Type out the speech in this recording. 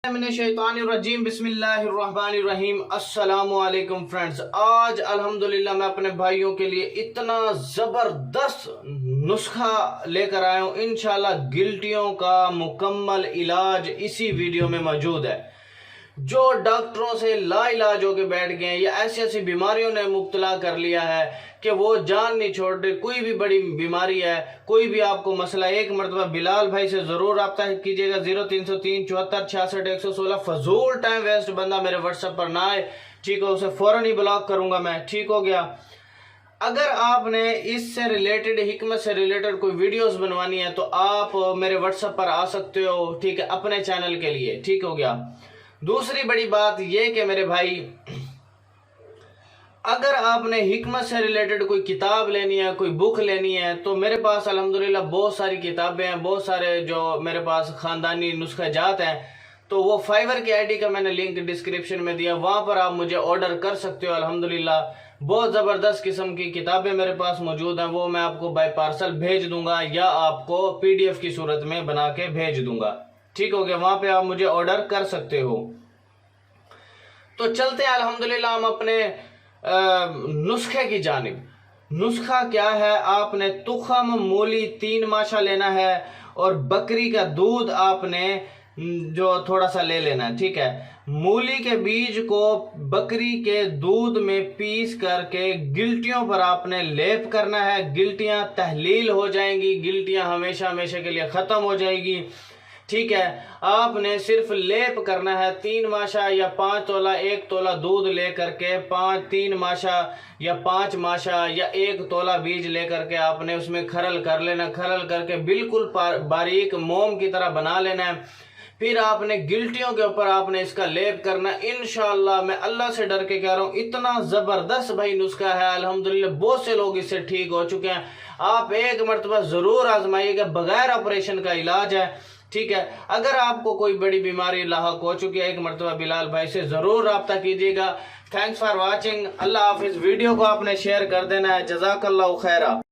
रजीम बिस्मिल्लाहिर्रहमानिर्रहीम। अस्सलाम वालेकुम फ्रेंड्स। आज अल्हम्दुलिल्लाह मैं अपने भाइयों के लिए इतना ज़बरदस्त नुस्खा लेकर आया हूँ। इंशाल्लाह गिल्टियों का मुकम्मल इलाज इसी वीडियो में मौजूद है। जो डॉक्टरों से लाइलाज होकर बैठ गए हैं या ऐसी ऐसी बीमारियों ने मुब्तला कर लिया है कि वो जान नहीं छोड़ रहे, कोई भी बड़ी बीमारी है, कोई भी आपको मसला, एक मरतबा बिलाल भाई से ज़रूर रब्ता कीजिएगा। 0303 74 66 116। फजूल टाइम वेस्ट बंदा मेरे व्हाट्सएप पर ना आए, ठीक हो, उसे फ़ौरन ही ब्लॉक करूँगा मैं, ठीक हो गया। अगर आपने इससे रिलेटेड, हिकमत से रिलेटेड कोई वीडियोस बनवानी है तो आप मेरे व्हाट्सएप पर आ सकते हो, ठीक है, अपने चैनल के लिए, ठीक हो गया। दूसरी बड़ी बात यह कि मेरे भाई, अगर आपने हिकमत से रिलेटेड कोई किताब लेनी है, कोई बुक लेनी है, तो मेरे पास अल्हम्दुलिल्लाह बहुत सारी किताबें हैं, बहुत सारे जो मेरे पास ख़ानदानी नुस्खे जात हैं। तो वो फाइवर की आईडी का मैंने लिंक डिस्क्रिप्शन में दिया, वहाँ पर आप मुझे ऑर्डर कर सकते हो। अल्हम्दुलिल्लाह बहुत ज़बरदस्त किस्म की किताबें मेरे पास मौजूद हैं, वो मैं आपको बाय पार्सल भेज दूंगा या आपको PDF की सूरत में बना के भेज दूंगा, ठीक हो गया। वहाँ पे आप मुझे ऑर्डर कर सकते हो। तो चलते हैं अल्हम्दुलिल्लाह हम अपने नुस्खे की जानिब। नुस्खा क्या है? आपने तुखम मूली 3 माशा लेना है और बकरी का दूध आपने जो थोड़ा सा ले लेना है, ठीक है। मूली के बीज को बकरी के दूध में पीस करके गिल्टियों पर आपने लेप करना है। गिल्टियां तहलील हो जाएंगी, गिल्टियां हमेशा हमेशा के लिए ख़त्म हो जाएगी, ठीक है। आपने सिर्फ लेप करना है। 3 माशा या 5 तोला, 1 तोला दूध लेकर के 3 माशा या 5 माशा या 1 तोला बीज लेकर के आपने उसमें खरल कर लेना। खरल करके बिल्कुल बारीक मोम की तरह बना लेना है। फिर आपने गिल्टियों के ऊपर आपने इसका लेप करना। इंशाअल्लाह मैं अल्लाह से डर के कह रहा हूँ, इतना ज़बरदस्त भाई नुस्खा है। अल्हम्दुलिल्लाह बहुत से लोग इससे ठीक हो चुके हैं। आप एक मरतबा ज़रूर आजमाइएगा, बगैर ऑपरेशन का इलाज है, ठीक है। अगर आपको कोई बड़ी बीमारी लाहक हो चुकी है, एक मरतबा बिलाल भाई से ज़रूर रब्ता कीजिएगा। Thanks for watching. अल्लाह हाफिज़। वीडियो को आपने शेयर कर देना है। जज़ाकल्लाहु खैरा।